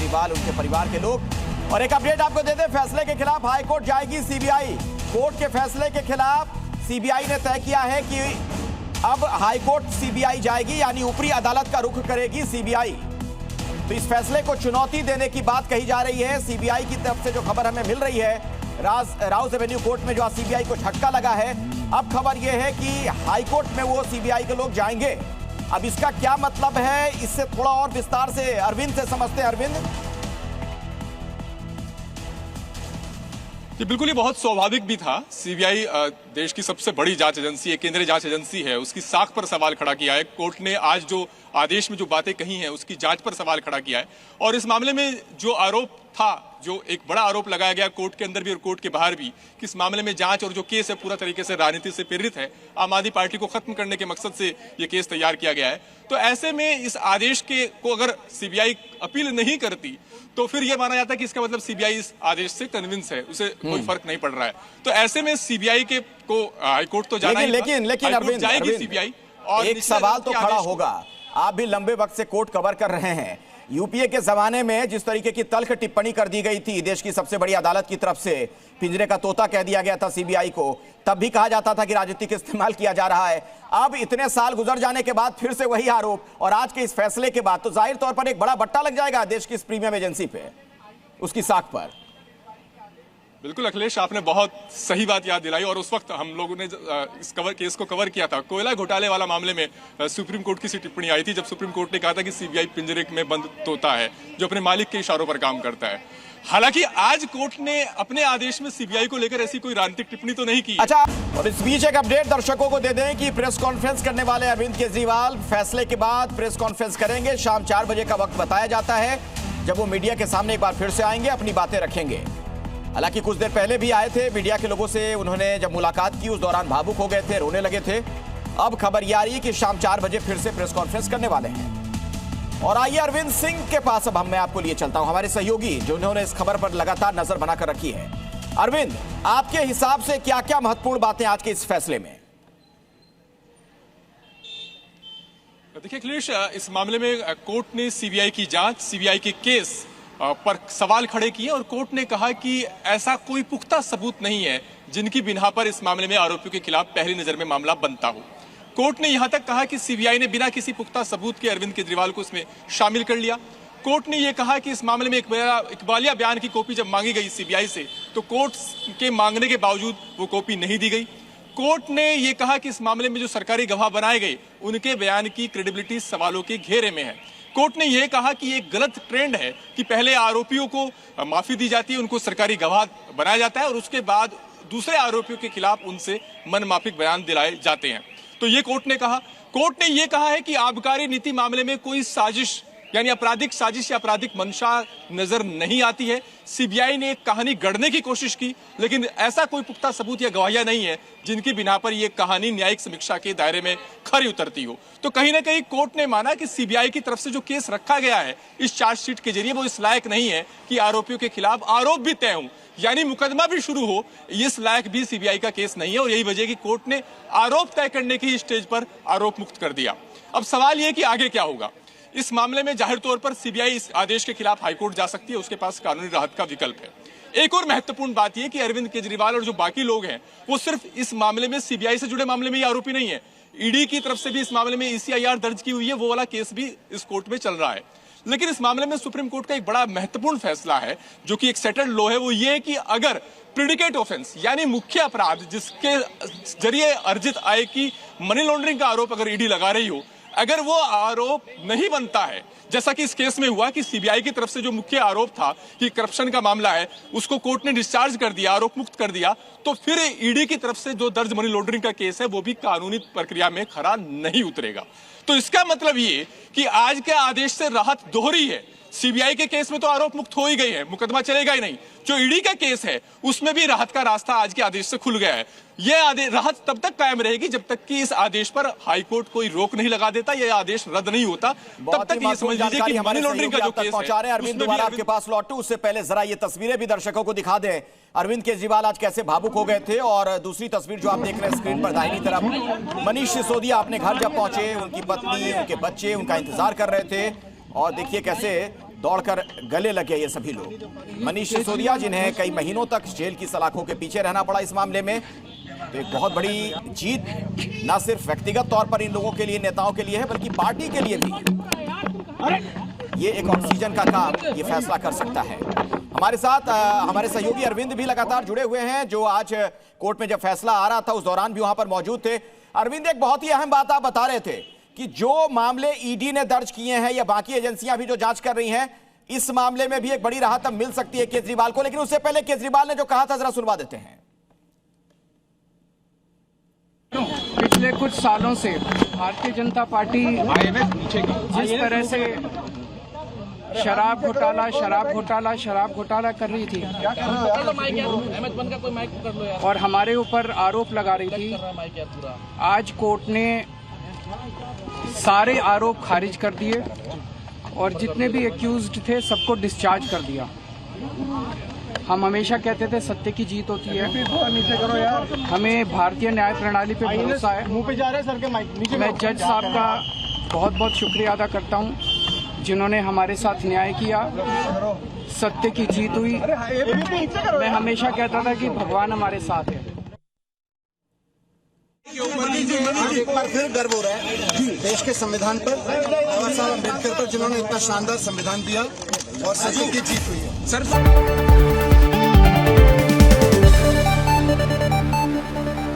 केजरीवाल, उनके परिवार के लोग। और एक अपडेट आपको दे दें, फैसले के खिलाफ हाईकोर्ट जाएगी सीबीआई। कोर्ट के फैसले के खिलाफ सीबीआई ने तय किया है कि अब हाईकोर्ट सीबीआई जाएगी, यानी ऊपरी अदालत का रुख करेगी सीबीआई। तो इस फैसले को चुनौती देने की बात कही जा रही है। सीबीआई की तरफ से जो खबर हमें मिल रही है, राउस एवेन्यू कोर्ट में जो आज सीबीआई को झटका लगा है, अब खबर यह है कि हाईकोर्ट में वो सीबीआई के लोग जाएंगे। अब इसका क्या मतलब है, इससे थोड़ा और विस्तार से अरविंद से समझते हैं। अरविंद, ये बिल्कुल ही बहुत स्वाभाविक भी था। सीबीआई देश की सबसे बड़ी जांच एजेंसी है, केंद्रीय जांच एजेंसी है, उसकी साख पर सवाल खड़ा किया है। कोर्ट ने आज जो आदेश में जो बातें कही हैं उसकी जांच पर सवाल खड़ा किया है। और इस मामले में जो आरोप था, जो एक बड़ा आरोप लगाया गया कोर्ट के अंदर भी और कोर्ट के बाहर भी, कि इस मामले में जांच और जो केस है पूरा तरीके से राजनीति से प्रेरित है, आम आदमी पार्टी को खत्म करने के मकसद से ये केस तैयार किया गया है। तो ऐसे में इस आदेश को अगर सीबीआई अपील नहीं करती तो फिर यह माना जाता है कि इसका मतलब सीबीआई इस आदेश से कन्विंस है, उसे कोई फर्क नहीं पड़ रहा है। तो ऐसे में सीबीआई को हाईकोर्ट तो जाना ही, लेकिन अरविंद, जाएगी सीबीआई। और एक सवाल तो खड़ा होगा, आप भी लंबे वक्त से कोर्ट कवर कर रहे हैं। यूपीए के जमाने में जिस तरीके की तल्ख टिप्पणी कर दी गई थी देश की सबसे बड़ी अदालत की तरफ से, पिंजरे का तोता कह दिया गया था सीबीआई को, तब भी कहा जाता था कि राजनीतिक इस्तेमाल किया जा रहा है। अब इतने साल गुजर जाने के बाद फिर से वही आरोप, और आज के इस फैसले के बाद तो जाहिर तौर पर एक बड़ा बट्टा लग जाएगा देश की इस प्रीमियम एजेंसी पे, उसकी साख पर। बिल्कुल अखिलेश, आपने बहुत सही बात याद दिलाई। और उस वक्त हम लोगों ने इस केस को कवर किया था, कोयला घोटाले वाला मामले में सुप्रीम कोर्ट की सी टिप्पणी आई थी, जब सुप्रीम कोर्ट ने कहा था कि सीबीआई पिंजरे में बंद तोता है जो अपने मालिक के इशारों पर काम करता है। हालांकि आज कोर्ट ने अपने आदेश में सीबीआई को लेकर ऐसी कोई राजनीतिक टिप्पणी तो नहीं की। अच्छा, और इस बीच एक अपडेट दर्शकों को दे दें कि प्रेस कॉन्फ्रेंस करने वाले अरविंद केजरीवाल फैसले के बाद प्रेस कॉन्फ्रेंस करेंगे। शाम 4 बजे का वक्त बताया जाता है, जब वो मीडिया के सामने एक बार फिर से आएंगे, अपनी बातें रखेंगे। हालांकि कुछ देर पहले भी आए थे मीडिया के लोगों से, उन्होंने जब मुलाकात की उस दौरान भावुक हो गए थे, रोने लगे थे। अब खबर ये आ रही है कि शाम 4 बजे फिर से प्रेस कॉन्फ्रेंस करने वाले हैं। और आइए अरविंद सिंह के पास अब मैं आपको लिए चलता हूं, हमारे सहयोगी जिन्होंने इस खबर पर लगातार नजर बनाकर रखी है। अरविंद, आपके हिसाब से क्या क्या महत्वपूर्ण बातें आज के इस फैसले में? देखिए अखिलेश, इस मामले में कोर्ट ने सीबीआई की जांच, सीबीआई के केस पर सवाल खड़े किए और कोर्ट ने कहा कि ऐसा कोई पुख्ता सबूत नहीं है जिनकी बिना पर इस मामले में आरोपियों के खिलाफ पहली नजर में मामला बनता हो। कोर्ट ने यहां तक कहा कि सीबीआई ने बिना किसी पुख्ता सबूत के अरविंद केजरीवाल को इसमें शामिल कर लिया। कोर्ट ने यह कहा कि इस मामले में इकबालिया बयान की कॉपी जब मांगी गई सीबीआई से, तो कोर्ट के मांगने के बावजूद वो कॉपी नहीं दी गई। कोर्ट ने यह कहा कि इस मामले में जो सरकारी गवाह बनाए गए, उनके बयान की क्रेडिबिलिटी सवालों के घेरे में है। कोर्ट ने यह कहा कि एक गलत ट्रेंड है कि पहले आरोपियों को माफी दी जाती है, उनको सरकारी गवाह बनाया जाता है और उसके बाद दूसरे आरोपियों के खिलाफ उनसे मनमाफिक बयान दिलाए जाते हैं। तो ये कोर्ट ने कहा। कोर्ट ने यह कहा है कि आबकारी नीति मामले में कोई साजिश, यानी आपराधिक साजिश या आपराधिक मंशा नजर नहीं आती है। सीबीआई ने एक कहानी गढ़ने की कोशिश की, लेकिन ऐसा कोई पुख्ता सबूत या गवाहियां नहीं है जिनकी बिना पर यह कहानी न्यायिक समीक्षा के दायरे में खरी उतरती हो। तो कहीं ना कहीं कोर्ट ने माना कि सीबीआई की तरफ से जो केस रखा गया है इस चार्जशीट के जरिए, वो इस लायक नहीं है कि आरोपियों के खिलाफ आरोप भी तय हो, यानी मुकदमा भी शुरू हो, इस लायक भी सीबीआई का केस नहीं है। और यही वजह की कोर्ट ने आरोप तय करने की स्टेज पर आरोप मुक्त कर दिया। अब सवाल यह कि आगे क्या होगा इस मामले में। जाहिर तौर पर सीबीआई इस आदेश के खिलाफ हाईकोर्ट जा सकती है, उसके पास कानूनी राहत का विकल्प है। एक और महत्वपूर्ण बात यह कि अरविंद केजरीवाल और जो बाकी लोग हैं वो सिर्फ इस मामले में सीबीआई से जुड़े मामले में ही आरोपी नहीं है, ईडी की तरफ से भी इस मामले में ईसीआईआर दर्ज की हुई है, वो वाला केस भी इस कोर्ट में चल रहा है। लेकिन इस मामले में सुप्रीम कोर्ट का एक बड़ा महत्वपूर्ण फैसला है जो कि एक सेटल्ड लॉ है, वो ये कि अगर प्रिडिकेट ऑफेंस यानी मुख्य अपराध जिसके जरिए अर्जित आय की मनी लॉन्ड्रिंग का आरोप अगर ईडी लगा रही हो, अगर वो आरोप नहीं बनता है, जैसा कि इस केस में हुआ कि सीबीआई की तरफ से जो मुख्य आरोप था कि करप्शन का मामला है उसको कोर्ट ने डिस्चार्ज कर दिया, आरोप मुक्त कर दिया, तो फिर ईडी की तरफ से जो दर्ज मनी लॉन्ड्रिंग का केस है वो भी कानूनी प्रक्रिया में खरा नहीं उतरेगा। तो इसका मतलब ये कि आज के आदेश से राहत दोहरी है। सीबीआई के केस में तो आरोप मुक्त हो ही गई है, मुकदमा चलेगा ही नहीं। जो ईडी का केस है उसमें भी राहत का रास्ता आज के आदेश से खुल गया है। यह राहत तब तक कायम रहेगी जब तक कि इस आदेश पर हाईकोर्ट कोई रोक नहीं लगा देता, यह आदेश रद्द नहीं होता, तब तक ये समझ लीजिए कि मनी लॉन्ड्रिंग का जो केस है। अरविंद, दोबारा आपके पास लौटूं, उससे पहले जरा ये तस्वीरें भी दर्शकों को दिखा दें। अरविंद केजरीवाल आज कैसे भावुक हो गए थे, और दूसरी तस्वीर जो आप देख रहे हैं स्क्रीन पर दाहिनी तरफ, मनीष सिसोदिया अपने घर जब पहुंचे, उनकी पत्नी, उनके बच्चे उनका इंतजार कर रहे थे, और देखिए कैसे दौड़कर गले लगे ये सभी लोग। मनीष सिसोदिया, जिन्हें कई महीनों तक जेल की सलाखों के पीछे रहना पड़ा इस मामले में, तो एक बहुत बड़ी जीत न सिर्फ व्यक्तिगत तौर पर इन लोगों के लिए, नेताओं के लिए है, बल्कि पार्टी के लिए भी ये एक ऑक्सीजन का काम ये फैसला कर सकता है। हमारे साथ हमारे सहयोगी अरविंद भी लगातार जुड़े हुए हैं, जो आज कोर्ट में जब फैसला आ रहा था उस दौरान भी वहां पर मौजूद थे। अरविंद, एक बहुत ही अहम बात आप बता रहे थे कि जो मामले ईडी ने दर्ज किए हैं या बाकी एजेंसियां भी जो जांच कर रही हैं, इस मामले में भी एक बड़ी राहत अब मिल सकती है केजरीवाल को। लेकिन उससे पहले केजरीवाल ने जो कहा था जरा सुनवा देते हैं। पिछले कुछ सालों से भारतीय जनता पार्टी जिस तरह से शराब घोटाला कर रही थी और हमारे ऊपर आरोप लगा रही थी, आज कोर्ट ने सारे आरोप खारिज कर दिए और जितने भी एक्यूज्ड थे सबको डिस्चार्ज कर दिया। हम हमेशा कहते थे सत्य की जीत होती है, हमें भारतीय न्याय प्रणाली पे भरोसा है। मैं जज साहब का बहुत बहुत शुक्रिया अदा करता हूं, जिन्होंने हमारे साथ न्याय किया, सत्य की जीत हुई। मैं हमेशा कहता था कि भगवान हमारे साथ है। एक बार फिर गर्व हो रहा है देश के संविधान पर, बाबा साहब अम्बेडकर पर, जिन्होंने इतना शानदार संविधान दिया और सत्य की जीत हुई है।